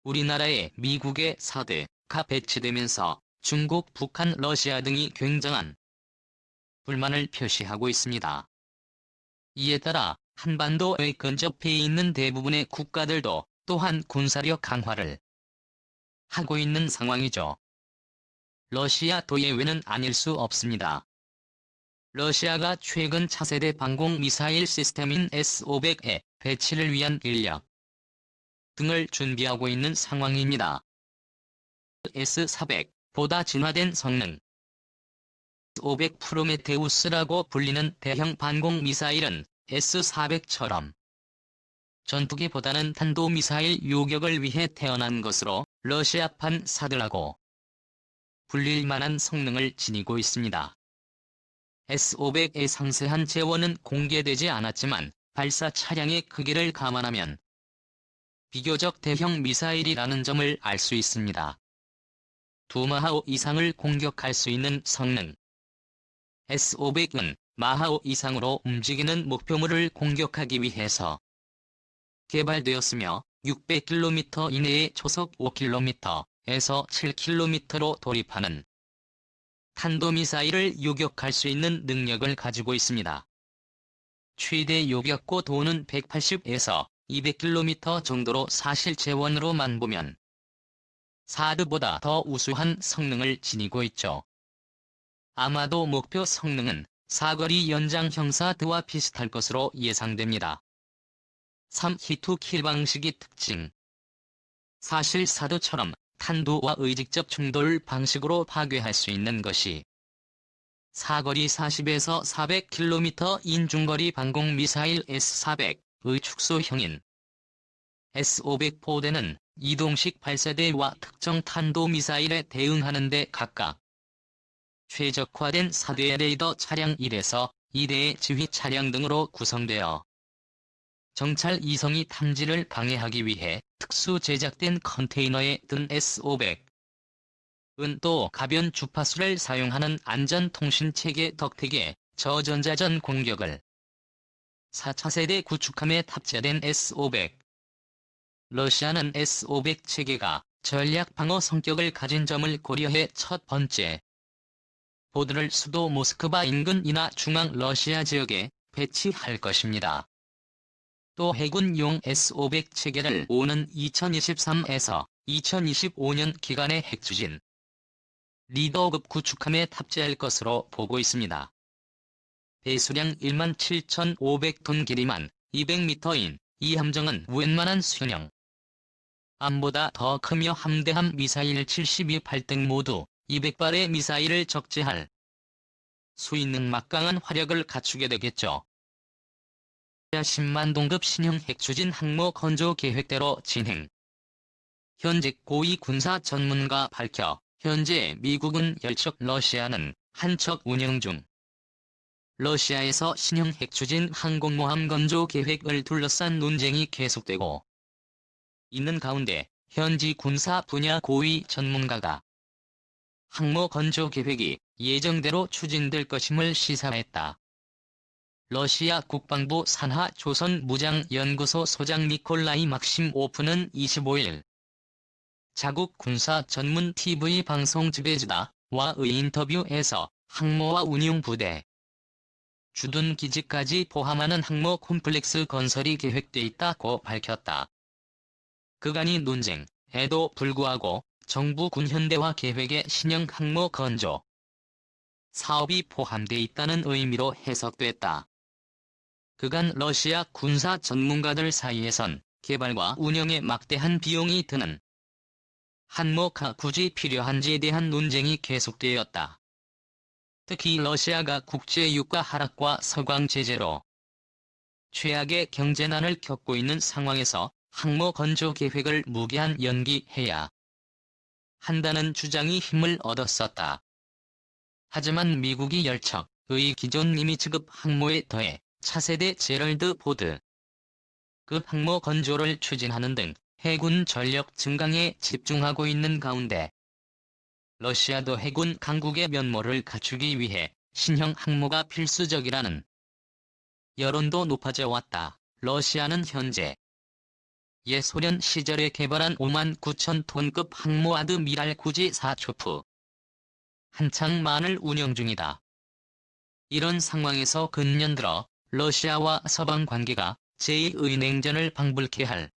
우리나라에 미국의 사드가 배치되면서 중국, 북한, 러시아 등이 굉장한 불만을 표시하고 있습니다. 이에 따라 한반도에 근접해 있는 대부분의 국가들도 또한 군사력 강화를 하고 있는 상황이죠. 러시아도 예외는 아닐 수 없습니다. 러시아가 최근 차세대 방공 미사일 시스템인 S-500의 배치를 위한 인력 등을 준비하고 있는 상황입니다. S-400보다 진화된 성능 S-500 프로메테우스라고 불리는 대형 방공 미사일은 S-400처럼 전투기보다는 탄도미사일 요격을 위해 태어난 것으로 러시아판 사드라고 불릴 만한 성능을 지니고 있습니다. S-500의 상세한 재원은 공개되지 않았지만 발사 차량의 크기를 감안하면 비교적 대형 미사일이라는 점을 알 수 있습니다. 2마하오 이상을 공격할 수 있는 성능 S-500은 마하오 이상으로 움직이는 목표물을 공격하기 위해서 개발되었으며 600km 이내에 초속 5km에서 7km로 돌입하는 탄도미사일을 요격할 수 있는 능력을 가지고 있습니다. 최대 요격고 도는 180에서 200km 정도로 사실 재원으로만 보면 사드보다 더 우수한 성능을 지니고 있죠. 아마도 목표 성능은 사거리 연장 형사드와 비슷할 것으로 예상됩니다. 3히투킬 방식이 특징 사실 사드처럼 탄도와의 직접 충돌 방식으로 파괴할 수 있는 것이 사거리 40에서 400km인 중거리 방공 미사일 S-400의 축소형인 S-500 포대는 이동식 발사대와 특정 탄도미사일에 대응하는 데 각각 최적화된 사대 레이더 차량 1에서 2대의 지휘 차량 등으로 구성되어 정찰 이송이 탐지를 방해하기 위해 특수 제작된 컨테이너에 든 S-500은 또 가변 주파수를 사용하는 안전통신체계 덕택에 저전자전 공격을 4차 세대 구축함에 탑재된 S-500. 러시아는 S-500 체계가 전략 방어 성격을 가진 점을 고려해 첫 번째 포드를 수도 모스크바 인근이나 중앙 러시아 지역에 배치할 것입니다. 또 해군용 S-500 체계를 오는 2023에서 2025년 기간에 핵추진 리더급 구축함에 탑재할 것으로 보고 있습니다. 배수량 17,500톤 길이만 200m인 이 함정은 웬만한 수형함보다 더 크며 함대함 미사일 72발등 모두 200발의 미사일을 적재할 수 있는 막강한 화력을 갖추게 되겠죠. 10만 동급 신형 핵추진 항모 건조 계획대로 진행. 현직 고위 군사 전문가 밝혀 현재 미국은 10척 러시아는 1척 운영 중. 러시아에서 신형 핵추진 항공모함 건조 계획을 둘러싼 논쟁이 계속되고 있는 가운데 현지 군사 분야 고위 전문가가 항모 건조 계획이 예정대로 추진될 것임을 시사했다. 러시아 국방부 산하조선무장연구소 소장 니콜라이 막심오프는 25일 자국 군사 전문 TV 방송 지베즈다와의 인터뷰에서 항모와 운용부대, 주둔 기지까지 포함하는 항모 콤플렉스 건설이 계획돼 있다고 밝혔다. 그간의 논쟁에도 불구하고 정부 군현대화 계획에 신형 항모 건조 사업이 포함돼 있다는 의미로 해석됐다. 그간 러시아 군사 전문가들 사이에선 개발과 운영에 막대한 비용이 드는 항모가 굳이 필요한지에 대한 논쟁이 계속되었다. 특히 러시아가 국제유가 하락과 서방 제재로 최악의 경제난을 겪고 있는 상황에서 항모 건조 계획을 무기한 연기해야 한다는 주장이 힘을 얻었었다. 하지만 미국이 10척의 기존 이미지급 항모에 더해 차세대 제럴드 포드 급 항모 건조를 추진하는 등 해군 전력 증강에 집중하고 있는 가운데 러시아도 해군 강국의 면모를 갖추기 위해 신형 항모가 필수적이라는 여론도 높아져 왔다. 러시아는 현재 예소련 시절에 개발한 59,000톤급 항모 아드미랄 구지 4초프. 한창만을 운영 중이다. 이런 상황에서 근년 들어 러시아와 서방 관계가 제2의 냉전을 방불케 할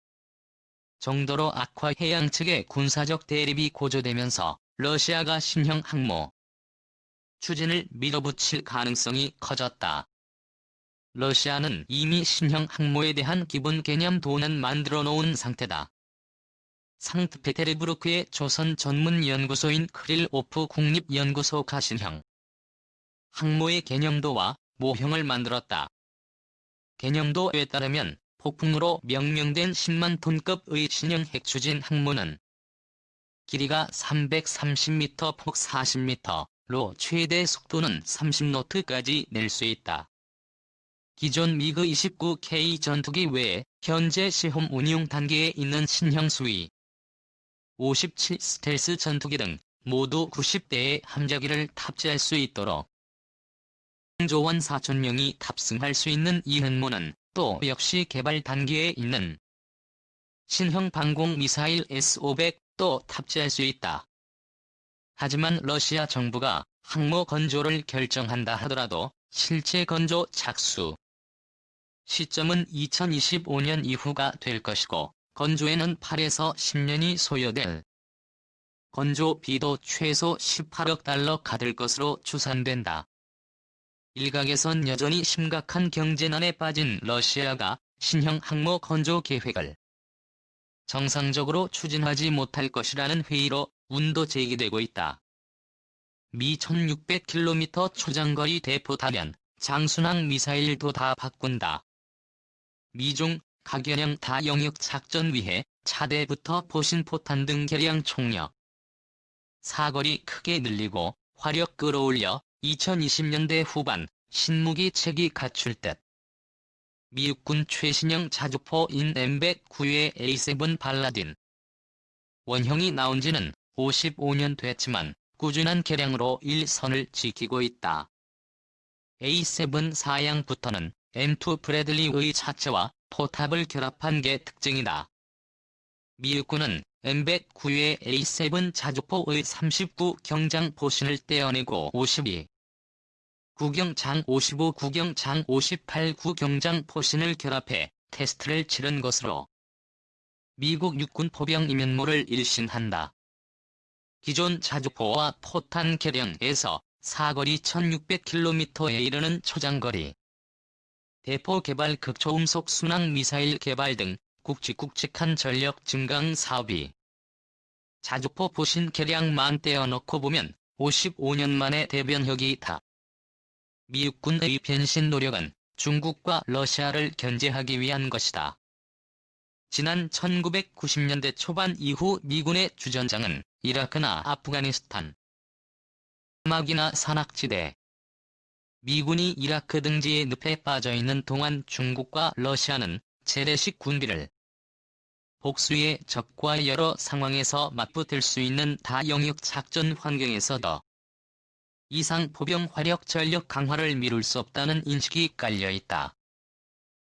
정도로 악화, 해양 측의 군사적 대립이 고조되면서 러시아가 신형 항모 추진을 밀어붙일 가능성이 커졌다. 러시아는 이미 신형 항모에 대한 기본 개념도는 만들어 놓은 상태다. 상트페테르부르크의 조선 전문 연구소인 크릴오프 국립연구소가 신형 항모의 개념도와 모형을 만들었다. 개념도에 따르면 폭풍으로 명명된 10만 톤급의 신형 핵추진 항모는 길이가 330m, 폭 40m로 최대 속도는 30노트까지 낼 수 있다. 기존 미그 29K 전투기 외에 현재 시험 운용 단계에 있는 신형 수위 57 스텔스 전투기 등 모두 90대의 함재기를 탑재할 수 있도록 조원 4,000명이 탑승할 수 있는 이 항모는 또 역시 개발 단계에 있는 신형 방공 미사일 S-500도 탑재할 수 있다. 하지만 러시아 정부가 항모 건조를 결정한다 하더라도 실제 건조 착수 시점은 2025년 이후가 될 것이고, 건조에는 8에서 10년이 소요될 건조비도 최소 18억 달러가 될 것으로 추산된다. 일각에선 여전히 심각한 경제난에 빠진 러시아가 신형 항모 건조 계획을 정상적으로 추진하지 못할 것이라는 회의로 운도 제기되고 있다. 미 1600km 초장거리 대포타면 장순항 미사일도 다 바꾼다. 미중 각연형 다영역 작전 위해 차대부터 포신포탄 등 개량 총력 사거리 크게 늘리고 화력 끌어올려 2020년대 후반 신무기체계 갖출 듯. 미 육군 최신형 자주포인 M109의 A7 발라딘 원형이 나온 지는 55년 됐지만 꾸준한 개량으로 일선을 지키고 있다. A7 사양부터는 M2 브래들리의 차체와 포탑을 결합한 게 특징이다. 미 육군은 M109의 A7 자주포의 39 경장 포신을 떼어내고 52 구경장 55 구경장 58 구경장 포신을 결합해 테스트를 치른 것으로 미국 육군 포병 이면모를 일신한다. 기존 자주포와 포탄 개량에서 사거리 1600km에 이르는 초장거리 대포 개발 극초음속 순항 미사일 개발 등 굵직굵직한 전력 증강 사업이 자주포 포신 개량만 떼어놓고 보면 55년 만에 대변혁이다. 미 육군의 변신 노력은 중국과 러시아를 견제하기 위한 것이다. 지난 1990년대 초반 이후 미군의 주전장은 이라크나 아프가니스탄, 사막이나 산악지대, 미군이 이라크 등지에 늪에 빠져있는 동안 중국과 러시아는 재래식 군비를 복수의 적과 여러 상황에서 맞붙을 수 있는 다영역 작전 환경에서 더 이상 포병 화력 전력 강화를 미룰 수 없다는 인식이 깔려있다.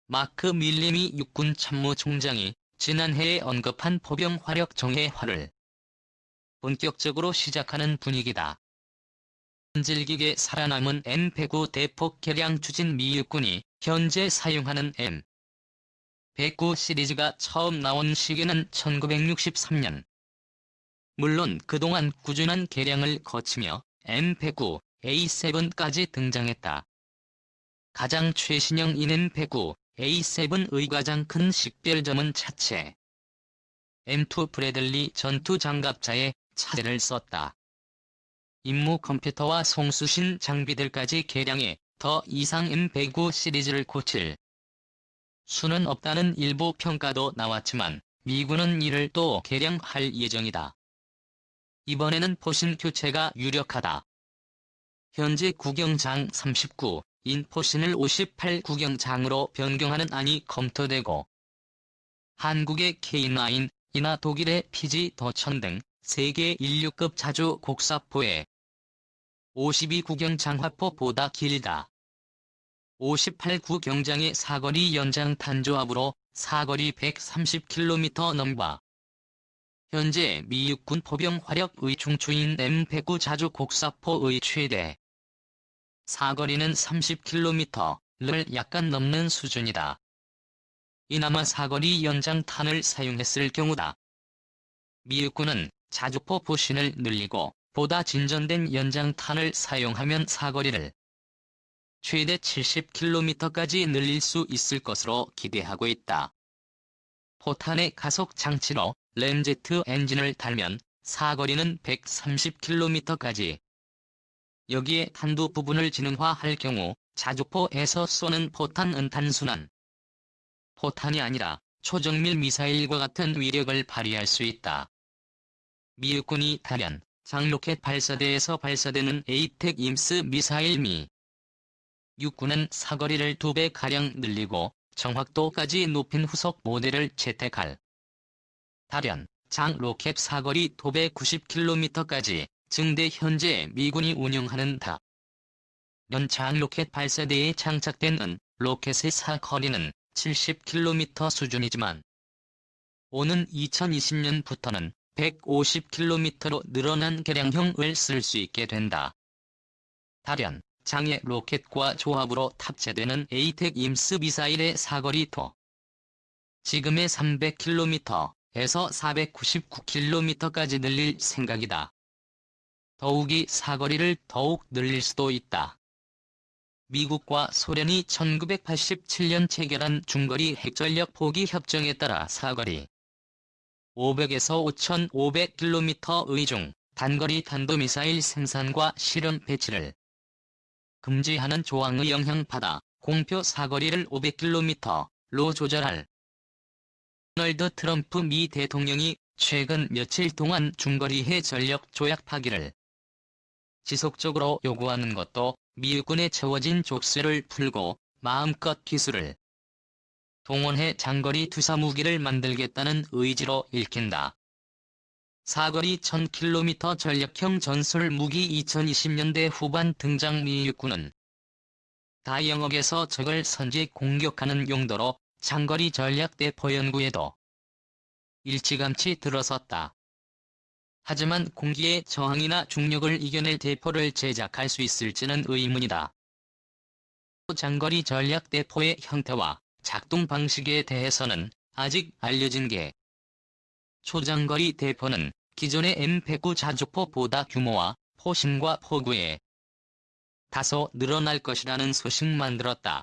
마크 밀레미 육군 참모총장이 지난해에 언급한 포병 화력 정예화를 본격적으로 시작하는 분위기다. 질기게 살아남은 M109 대폭 개량 추진 미 육군이 현재 사용하는 M109 시리즈가 처음 나온 시기는 1963년. 물론 그동안 꾸준한 개량을 거치며 M109, A7까지 등장했다. 가장 최신형인 M109, A7의 가장 큰 식별점은 차체 M2 브래들리 전투 장갑차에 차체를 썼다. 임무 컴퓨터와 송수신 장비들까지 개량해 더 이상 M109 시리즈를 고칠 수는 없다는 일부 평가도 나왔지만 미군은 이를 또 개량할 예정이다. 이번에는 포신 교체가 유력하다. 현재 구경장 39인 포신을 58 구경장으로 변경하는 안이 검토되고 한국의 K9이나 독일의 PG-2000 등 세계 인류급 자주 곡사포에 52 구경장화포보다 길다. 58 구경장의 사거리 연장 탄조합으로 사거리 130km 넘바. 현재 미 육군 포병 화력의 중추인 M109 자주 곡사포의 최대 사거리는 30km를 약간 넘는 수준이다. 이나마 사거리 연장탄을 사용했을 경우다. 미 육군은 자주포 부신을 늘리고 보다 진전된 연장탄을 사용하면 사거리를 최대 70km까지 늘릴 수 있을 것으로 기대하고 있다. 포탄의 가속 장치로 램제트 엔진을 달면 사거리는 130km까지. 여기에 한두 부분을 지능화할 경우 자주포에서 쏘는 포탄은 단순한 포탄이 아니라 초정밀 미사일과 같은 위력을 발휘할 수 있다. 미 육군이 단연 장로켓 발사대에서 발사되는 에이텍임스 미사일 미 육군은 사거리를 2배가량 늘리고 정확도까지 높인 후속 모델을 채택할 단연 장 로켓 사거리 290km까지 증대. 현재 미군이 운영하는 장 로켓 발사대에 장착된 은 로켓의 사거리는 70km 수준이지만 오는 2020년부터는 150km로 늘어난 개량형을 쓸 수 있게 된다. 단연 장의 로켓과 조합으로 탑재되는 에이텍임스 미사일의 사거리도 지금의 300km에서 499km까지 늘릴 생각이다. 더욱이 사거리를 더욱 늘릴 수도 있다. 미국과 소련이 1987년 체결한 중거리 핵전력 포기 협정에 따라 사거리 500에서 5,500km의 중 단거리 탄도미사일 생산과 실험 배치를 금지하는 조항의 영향받아 공표 사거리를 500km로 조절할 도널드 트럼프 미 대통령이 최근 며칠 동안 중거리 해전력 조약 파기를 지속적으로 요구하는 것도 미 육군의 채워진 족쇄를 풀고 마음껏 기술을 동원해 장거리 투사무기를 만들겠다는 의지로 읽힌다. 사거리 1000km 전략형 전술무기 2020년대 후반 등장. 미 육군은 다영역에서 적을 선제 공격하는 용도로 장거리 전략대포 연구에도 일찌감치 들어섰다. 하지만 공기의 저항이나 중력을 이겨낼 대포를 제작할 수 있을지는 의문이다. 장거리 전략대포의 형태와 작동 방식에 대해서는 아직 알려진 게 초장거리 대포는 기존의 M109 자주포보다 규모와 포신과 포구에 다소 늘어날 것이라는 소식만 들었다.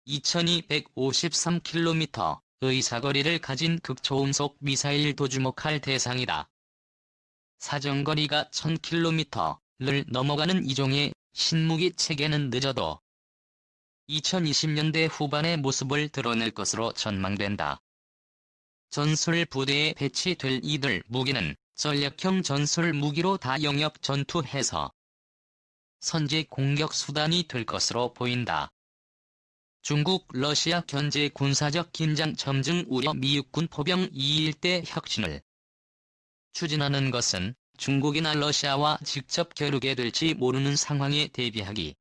2253km의 사거리를 가진 극초음속 미사일도 주목할 대상이다. 사정거리가 1000km를 넘어가는 이종의 신무기 체계는 늦어도 2020년대 후반의 모습을 드러낼 것으로 전망된다. 전술 부대에 배치될 이들 무기는 전략형 전술 무기로 다영역 전투해서 선제 공격 수단이 될 것으로 보인다. 중국 러시아 견제 군사적 긴장 점증 우려. 미 육군 포병 2.1대 혁신을 추진하는 것은 중국이나 러시아와 직접 겨루게 될지 모르는 상황에 대비하기.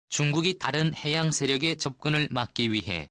중국이 다른 해양 세력의 접근을 막기 위해